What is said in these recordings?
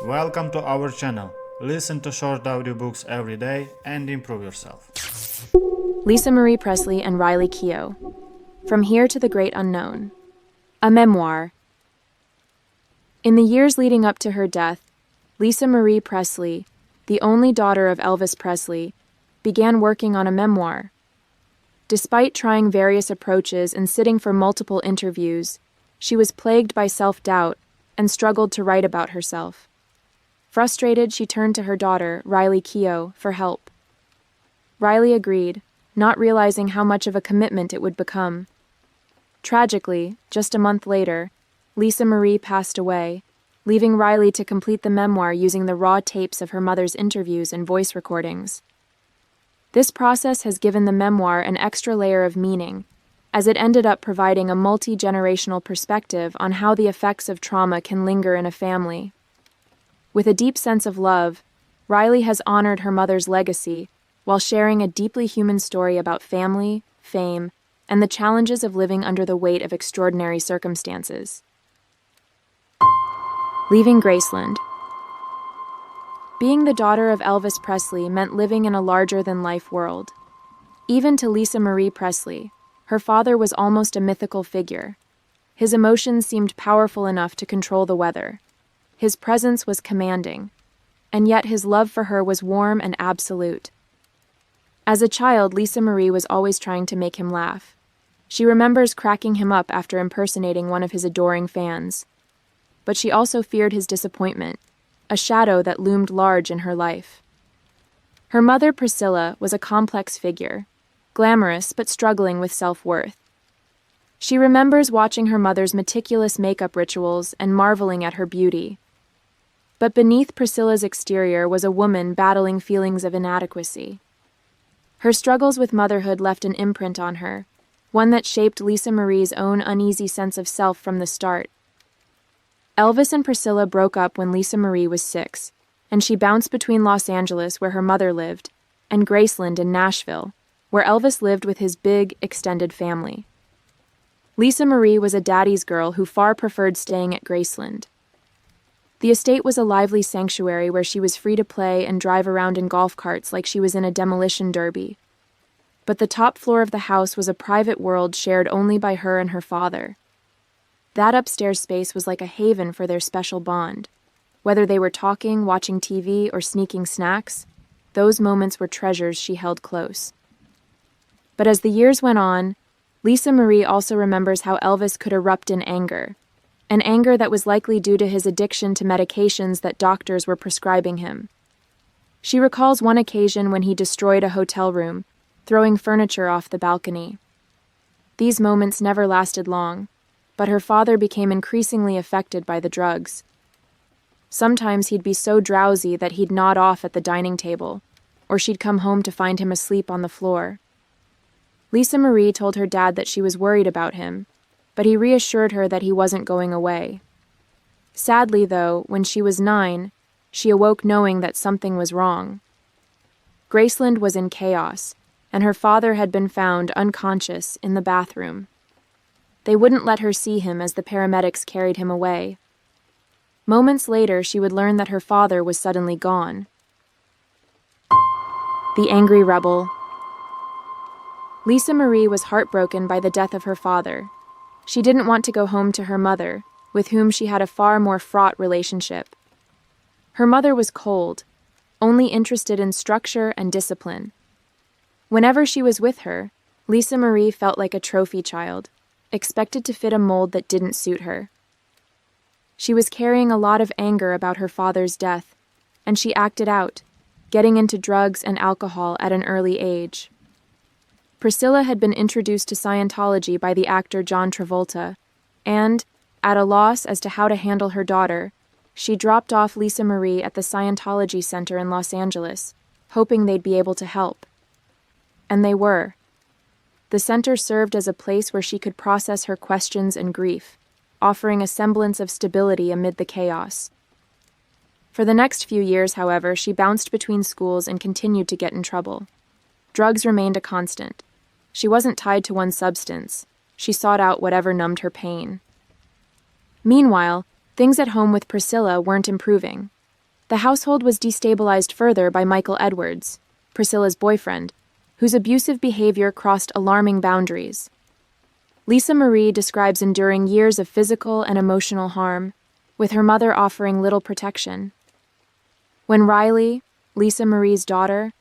Welcome to our channel. Listen to short audiobooks every day and improve yourself. Lisa Marie Presley and Riley Keough. From Here to the Great Unknown. A memoir. In the years leading up to her death, Lisa Marie Presley, the only daughter of Elvis Presley, began working on a memoir. Despite trying various approaches and sitting for multiple interviews, she was plagued by self-doubt and struggled to write about herself. Frustrated, she turned to her daughter, Riley Keough, for help. Riley agreed, not realizing how much of a commitment it would become. Tragically, just a month later, Lisa Marie passed away, leaving Riley to complete the memoir using the raw tapes of her mother's interviews and voice recordings. This process has given the memoir an extra layer of meaning, as it ended up providing a multi-generational perspective on how the effects of trauma can linger in a family. With a deep sense of love, Riley has honored her mother's legacy while sharing a deeply human story about family, fame, and the challenges of living under the weight of extraordinary circumstances. Leaving Graceland. Being the daughter of Elvis Presley meant living in a larger-than-life world. Even to Lisa Marie Presley, her father was almost a mythical figure. His emotions seemed powerful enough to control the weather. His presence was commanding, and yet his love for her was warm and absolute. As a child, Lisa Marie was always trying to make him laugh. She remembers cracking him up after impersonating one of his adoring fans. But she also feared his disappointment, a shadow that loomed large in her life. Her mother, Priscilla, was a complex figure, glamorous but struggling with self-worth. She remembers watching her mother's meticulous makeup rituals and marveling at her beauty. But beneath Priscilla's exterior was a woman battling feelings of inadequacy. Her struggles with motherhood left an imprint on her, one that shaped Lisa Marie's own uneasy sense of self from the start. Elvis and Priscilla broke up when Lisa Marie was 6, and she bounced between Los Angeles, where her mother lived, and Graceland in Nashville, where Elvis lived with his big, extended family. Lisa Marie was a daddy's girl who far preferred staying at Graceland. The estate was a lively sanctuary where she was free to play and drive around in golf carts like she was in a demolition derby. But the top floor of the house was a private world shared only by her and her father. That upstairs space was like a haven for their special bond. Whether they were talking, watching TV, or sneaking snacks, those moments were treasures she held close. But as the years went on, Lisa Marie also remembers how Elvis could erupt in anger, an anger that was likely due to his addiction to medications that doctors were prescribing him. She recalls one occasion when he destroyed a hotel room, throwing furniture off the balcony. These moments never lasted long, but her father became increasingly affected by the drugs. Sometimes he'd be so drowsy that he'd nod off at the dining table, or she'd come home to find him asleep on the floor. Lisa Marie told her dad that she was worried about him, but he reassured her that he wasn't going away. Sadly, though, when she was 9, she awoke knowing that something was wrong. Graceland was in chaos, and her father had been found unconscious in the bathroom. They wouldn't let her see him as the paramedics carried him away. Moments later, she would learn that her father was suddenly gone. The angry rebel. Lisa Marie was heartbroken by the death of her father. She didn't want to go home to her mother, with whom she had a far more fraught relationship. Her mother was cold, only interested in structure and discipline. Whenever she was with her, Lisa Marie felt like a trophy child, expected to fit a mold that didn't suit her. She was carrying a lot of anger about her father's death, and she acted out, getting into drugs and alcohol at an early age. Priscilla had been introduced to Scientology by the actor John Travolta, and, at a loss as to how to handle her daughter, she dropped off Lisa Marie at the Scientology Center in Los Angeles, hoping they'd be able to help. And they were. The center served as a place where she could process her questions and grief, offering a semblance of stability amid the chaos. For the next few years, however, she bounced between schools and continued to get in trouble. Drugs remained a constant. She wasn't tied to one substance. She sought out whatever numbed her pain. Meanwhile, things at home with Priscilla weren't improving. The household was destabilized further by Michael Edwards, Priscilla's boyfriend, whose abusive behavior crossed alarming boundaries. Lisa Marie describes enduring years of physical and emotional harm, with her mother offering little protection. When Riley, Lisa Marie's daughter,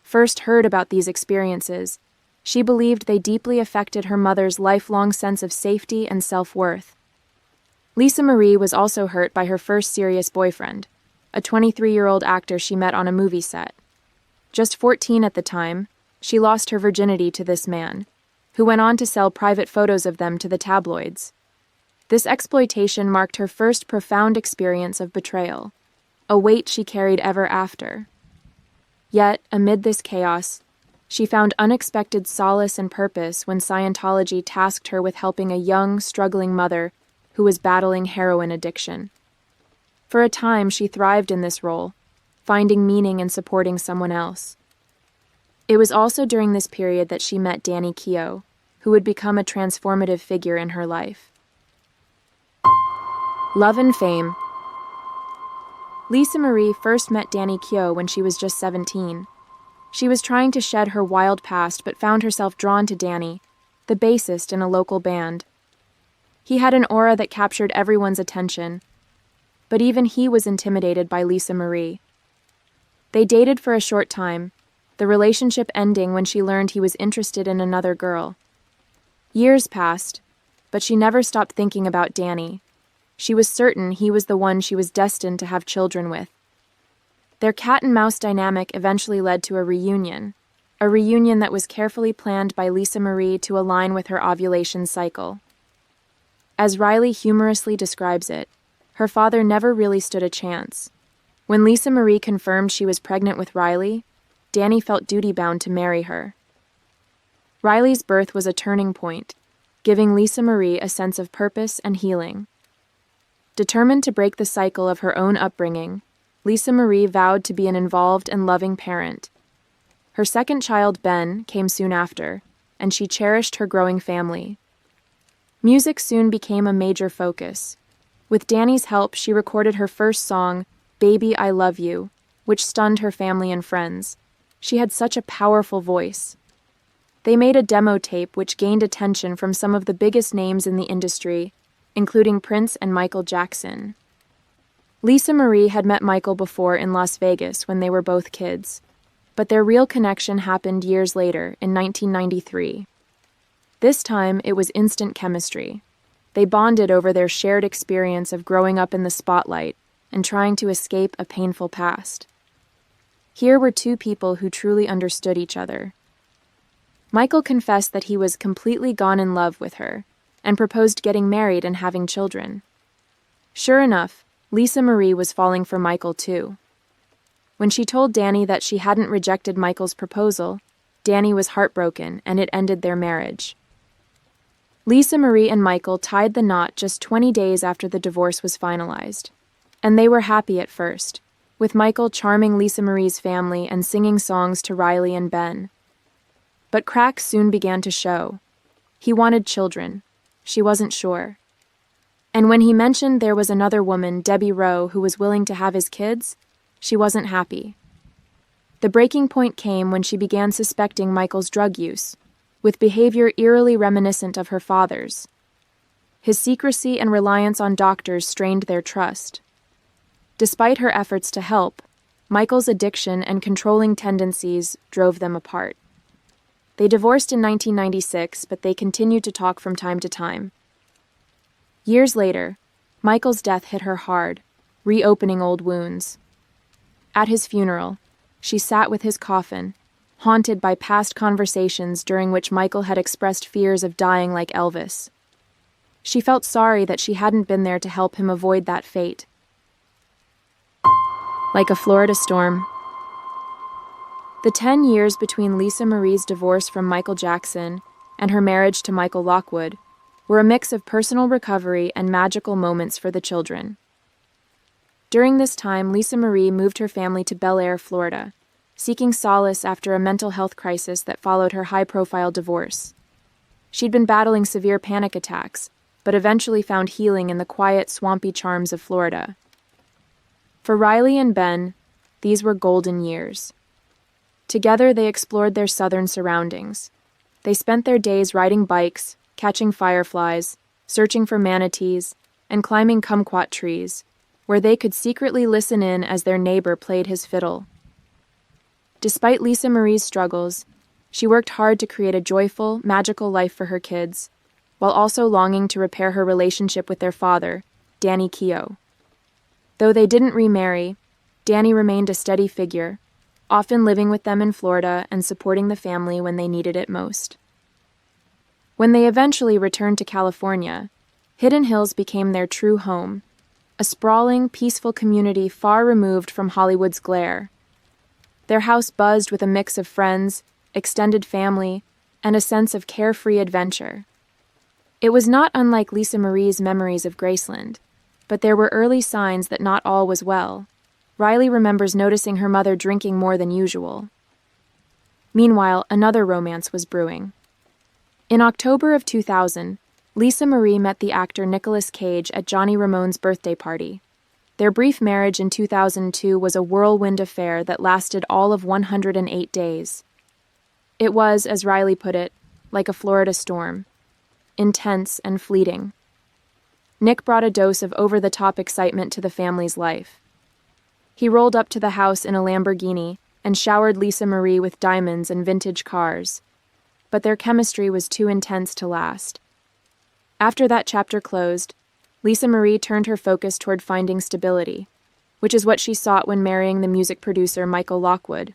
first heard about these experiences, she believed they deeply affected her mother's lifelong sense of safety and self-worth. Lisa Marie was also hurt by her first serious boyfriend, a 23-year-old actor she met on a movie set. Just 14 at the time, she lost her virginity to this man, who went on to sell private photos of them to the tabloids. This exploitation marked her first profound experience of betrayal, a weight she carried ever after. Yet, amid this chaos, she found unexpected solace and purpose when Scientology tasked her with helping a young, struggling mother who was battling heroin addiction. For a time, she thrived in this role, finding meaning in supporting someone else. It was also during this period that she met Danny Keough, who would become a transformative figure in her life. Love and fame. Lisa Marie first met Danny Keough when she was just 17. She was trying to shed her wild past but found herself drawn to Danny, the bassist in a local band. He had an aura that captured everyone's attention, but even he was intimidated by Lisa Marie. They dated for a short time, the relationship ending when she learned he was interested in another girl. Years passed, but she never stopped thinking about Danny. She was certain he was the one she was destined to have children with. Their cat-and-mouse dynamic eventually led to a reunion that was carefully planned by Lisa Marie to align with her ovulation cycle. As Riley humorously describes it, her father never really stood a chance. When Lisa Marie confirmed she was pregnant with Riley, Danny felt duty-bound to marry her. Riley's birth was a turning point, giving Lisa Marie a sense of purpose and healing. Determined to break the cycle of her own upbringing, Lisa Marie vowed to be an involved and loving parent. Her second child, Ben, came soon after, and she cherished her growing family. Music soon became a major focus. With Danny's help, she recorded her first song, Baby, I Love You, which stunned her family and friends. She had such a powerful voice. They made a demo tape which gained attention from some of the biggest names in the industry, including Prince and Michael Jackson. Lisa Marie had met Michael before in Las Vegas when they were both kids, but their real connection happened years later, in 1993. This time, it was instant chemistry. They bonded over their shared experience of growing up in the spotlight and trying to escape a painful past. Here were two people who truly understood each other. Michael confessed that he was completely gone in love with her and proposed getting married and having children. Sure enough, Lisa Marie was falling for Michael too. When she told Danny that she hadn't rejected Michael's proposal, Danny was heartbroken and it ended their marriage. Lisa Marie and Michael tied the knot just 20 days after the divorce was finalized. And they were happy at first, with Michael charming Lisa Marie's family and singing songs to Riley and Ben. But cracks soon began to show. He wanted children. She wasn't sure. And when he mentioned there was another woman, Debbie Rowe, who was willing to have his kids, she wasn't happy. The breaking point came when she began suspecting Michael's drug use, with behavior eerily reminiscent of her father's. His secrecy and reliance on doctors strained their trust. Despite her efforts to help, Michael's addiction and controlling tendencies drove them apart. They divorced in 1996, but they continued to talk from time to time. Years later, Michael's death hit her hard, reopening old wounds. At his funeral, she sat with his coffin, haunted by past conversations during which Michael had expressed fears of dying like Elvis. She felt sorry that she hadn't been there to help him avoid that fate. Like a Florida storm. The 10 years between Lisa Marie's divorce from Michael Jackson and her marriage to Michael Lockwood were a mix of personal recovery and magical moments for the children. During this time, Lisa Marie moved her family to Bel Air, Florida, seeking solace after a mental health crisis that followed her high-profile divorce. She'd been battling severe panic attacks, but eventually found healing in the quiet, swampy charms of Florida. For Riley and Ben, these were golden years. Together, they explored their southern surroundings. They spent their days riding bikes, catching fireflies, searching for manatees, and climbing kumquat trees, where they could secretly listen in as their neighbor played his fiddle. Despite Lisa Marie's struggles, she worked hard to create a joyful, magical life for her kids, while also longing to repair her relationship with their father, Danny Keough. Though they didn't remarry, Danny remained a steady figure, often living with them in Florida and supporting the family when they needed it most. When they eventually returned to California, Hidden Hills became their true home, a sprawling, peaceful community far removed from Hollywood's glare. Their house buzzed with a mix of friends, extended family, and a sense of carefree adventure. It was not unlike Lisa Marie's memories of Graceland, but there were early signs that not all was well. Riley remembers noticing her mother drinking more than usual. Meanwhile, another romance was brewing. In October of 2000, Lisa Marie met the actor Nicolas Cage at Johnny Ramone's birthday party. Their brief marriage in 2002 was a whirlwind affair that lasted all of 108 days. It was, as Riley put it, like a Florida storm, intense and fleeting. Nick brought a dose of over-the-top excitement to the family's life. He rolled up to the house in a Lamborghini and showered Lisa Marie with diamonds and vintage cars. But their chemistry was too intense to last. After that chapter closed, Lisa Marie turned her focus toward finding stability, which is what she sought when marrying the music producer Michael Lockwood.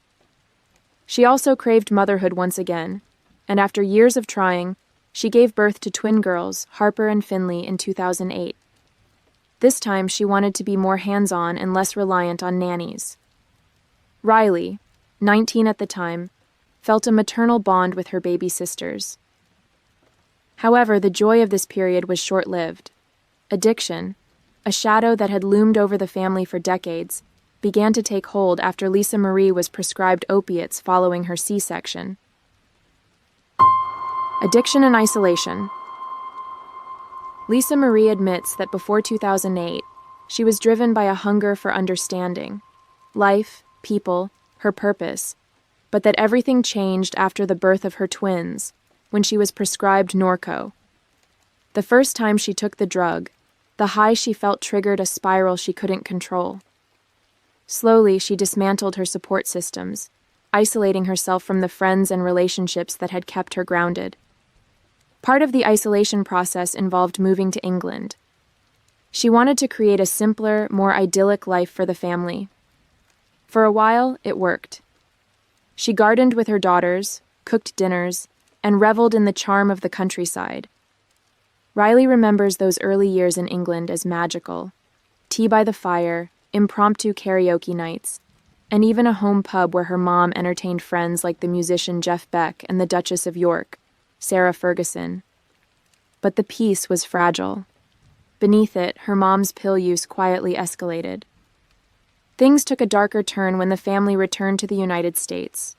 She also craved motherhood once again, and after years of trying, she gave birth to twin girls, Harper and Finley, in 2008. This time, she wanted to be more hands-on and less reliant on nannies. Riley, 19 at the time, felt a maternal bond with her baby sisters. However, the joy of this period was short-lived. Addiction, a shadow that had loomed over the family for decades, began to take hold after Lisa Marie was prescribed opiates following her C-section. Addiction and isolation. Lisa Marie admits that before 2008, she was driven by a hunger for understanding, life, people, her purpose, but that everything changed after the birth of her twins, when she was prescribed Norco. The first time she took the drug, the high she felt triggered a spiral she couldn't control. Slowly, she dismantled her support systems, isolating herself from the friends and relationships that had kept her grounded. Part of the isolation process involved moving to England. She wanted to create a simpler, more idyllic life for the family. For a while, it worked. She gardened with her daughters, cooked dinners, and reveled in the charm of the countryside. Riley remembers those early years in England as magical. Tea by the fire, impromptu karaoke nights, and even a home pub where her mom entertained friends like the musician Jeff Beck and the Duchess of York, Sarah Ferguson. But the peace was fragile. Beneath it, her mom's pill use quietly escalated. Things took a darker turn when the family returned to the United States.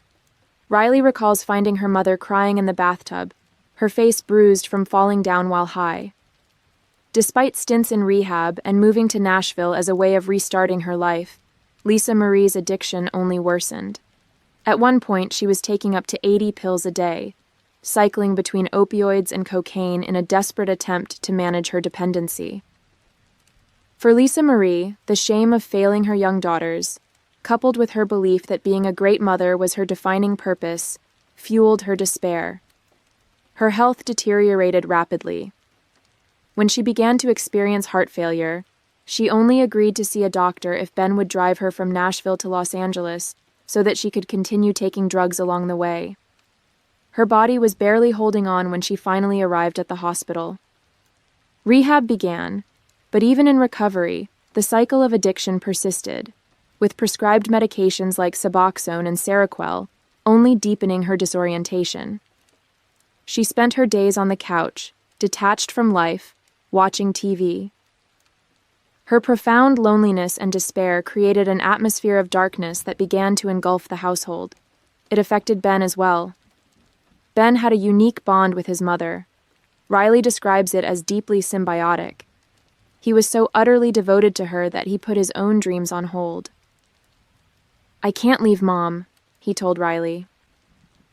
Riley recalls finding her mother crying in the bathtub, her face bruised from falling down while high. Despite stints in rehab and moving to Nashville as a way of restarting her life, Lisa Marie's addiction only worsened. At one point, she was taking up to 80 pills a day, cycling between opioids and cocaine in a desperate attempt to manage her dependency. For Lisa Marie, the shame of failing her young daughters, coupled with her belief that being a great mother was her defining purpose, fueled her despair. Her health deteriorated rapidly. When she began to experience heart failure, she only agreed to see a doctor if Ben would drive her from Nashville to Los Angeles so that she could continue taking drugs along the way. Her body was barely holding on when she finally arrived at the hospital. Rehab began, but even in recovery, the cycle of addiction persisted, with prescribed medications like Suboxone and Seroquel only deepening her disorientation. She spent her days on the couch, detached from life, watching TV. Her profound loneliness and despair created an atmosphere of darkness that began to engulf the household. It affected Ben as well. Ben had a unique bond with his mother. Riley describes it as deeply symbiotic. He was so utterly devoted to her that he put his own dreams on hold. "I can't leave Mom," he told Riley.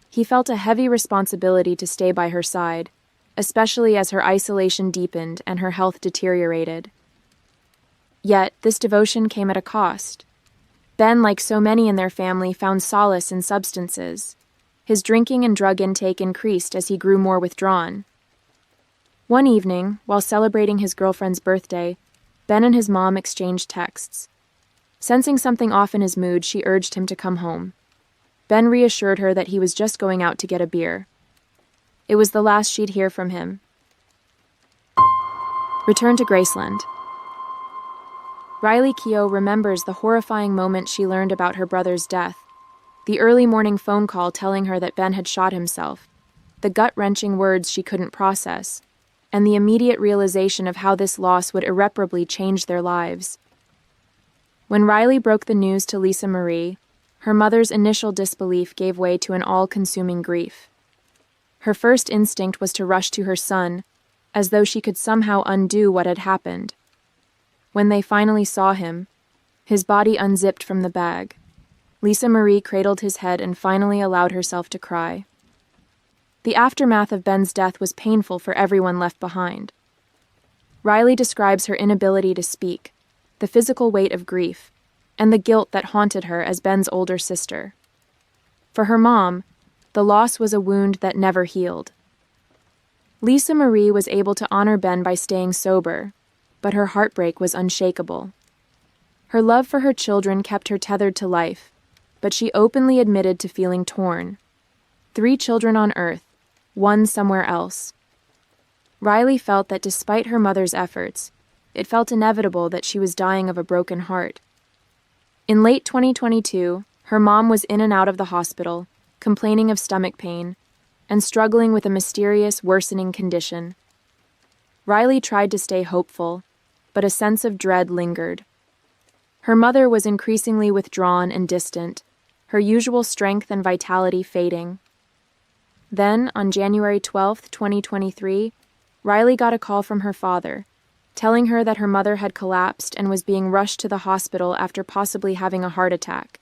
He felt a heavy responsibility to stay by her side, especially as her isolation deepened and her health deteriorated. Yet, this devotion came at a cost. Ben, like so many in their family, found solace in substances. His drinking and drug intake increased as he grew more withdrawn. One evening, while celebrating his girlfriend's birthday, Ben and his mom exchanged texts. Sensing something off in his mood, she urged him to come home. Ben reassured her that he was just going out to get a beer. It was the last she'd hear from him. Return to Graceland. Riley Keough remembers the horrifying moment she learned about her brother's death, the early morning phone call telling her that Ben had shot himself, the gut-wrenching words she couldn't process, and the immediate realization of how this loss would irreparably change their lives. When Riley broke the news to Lisa Marie, her mother's initial disbelief gave way to an all-consuming grief. Her first instinct was to rush to her son, as though she could somehow undo what had happened. When they finally saw him, his body unzipped from the bag, Lisa Marie cradled his head and finally allowed herself to cry. The aftermath of Ben's death was painful for everyone left behind. Riley describes her inability to speak, the physical weight of grief, and the guilt that haunted her as Ben's older sister. For her mom, the loss was a wound that never healed. Lisa Marie was able to honor Ben by staying sober, but her heartbreak was unshakable. Her love for her children kept her tethered to life, but she openly admitted to feeling torn. 3 children on Earth, 1 somewhere else. Riley felt that despite her mother's efforts, it felt inevitable that she was dying of a broken heart. In late 2022, her mom was in and out of the hospital, complaining of stomach pain, and struggling with a mysterious, worsening condition. Riley tried to stay hopeful, but a sense of dread lingered. Her mother was increasingly withdrawn and distant, her usual strength and vitality fading. Then, on January 12, 2023, Riley got a call from her father, telling her that her mother had collapsed and was being rushed to the hospital after possibly having a heart attack.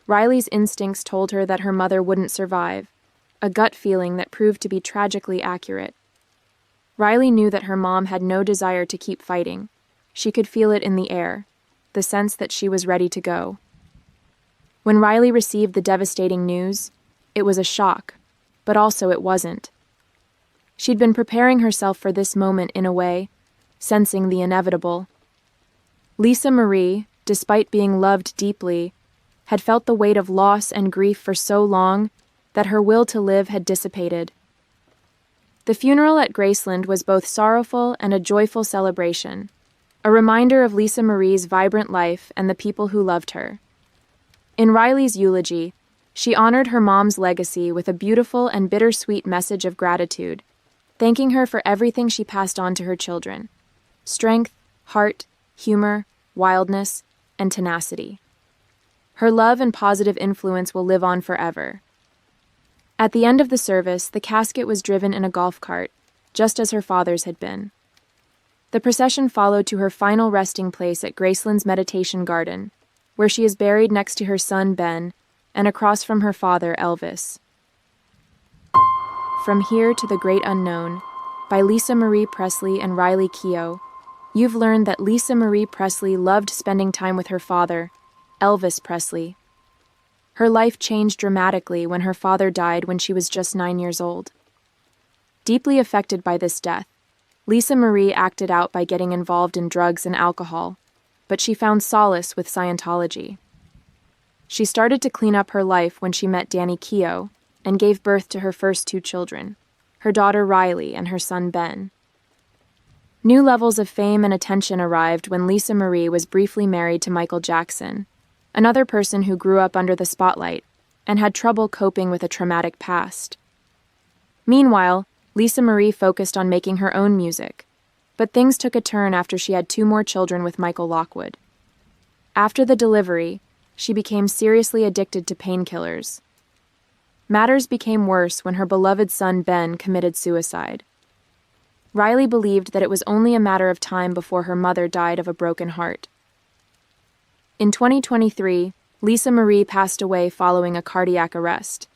Riley's instincts told her that her mother wouldn't survive, a gut feeling that proved to be tragically accurate. Riley knew that her mom had no desire to keep fighting. She could feel it in the air, the sense that she was ready to go. When Riley received the devastating news, it was a shock, but also it wasn't. She'd been preparing herself for this moment in a way, sensing the inevitable. Lisa Marie, despite being loved deeply, had felt the weight of loss and grief for so long that her will to live had dissipated. The funeral at Graceland was both sorrowful and a joyful celebration, a reminder of Lisa Marie's vibrant life and the people who loved her. In Riley's eulogy, she honored her mom's legacy with a beautiful and bittersweet message of gratitude, thanking her for everything she passed on to her children: strength, heart, humor, wildness, and tenacity. Her love and positive influence will live on forever. At the end of the service, the casket was driven in a golf cart, just as her father's had been. The procession followed to her final resting place at Graceland's meditation garden, where she is buried next to her son Ben and across from her father Elvis. From Here to the Great Unknown, by Lisa Marie Presley and Riley Keough, you've learned that Lisa Marie Presley loved spending time with her father, Elvis Presley. Her life changed dramatically when her father died when she was just 9 years old. Deeply affected by this death, Lisa Marie acted out by getting involved in drugs and alcohol, but she found solace with Scientology. She started to clean up her life when she met Danny Keough and gave birth to her first 2 children, her daughter Riley and her son Ben. New levels of fame and attention arrived when Lisa Marie was briefly married to Michael Jackson, another person who grew up under the spotlight and had trouble coping with a traumatic past. Meanwhile, Lisa Marie focused on making her own music, but things took a turn after she had 2 more children with Michael Lockwood. After the delivery, she became seriously addicted to painkillers. Matters became worse when her beloved son Ben committed suicide. Riley believed that it was only a matter of time before her mother died of a broken heart. In 2023, Lisa Marie passed away following a cardiac arrest.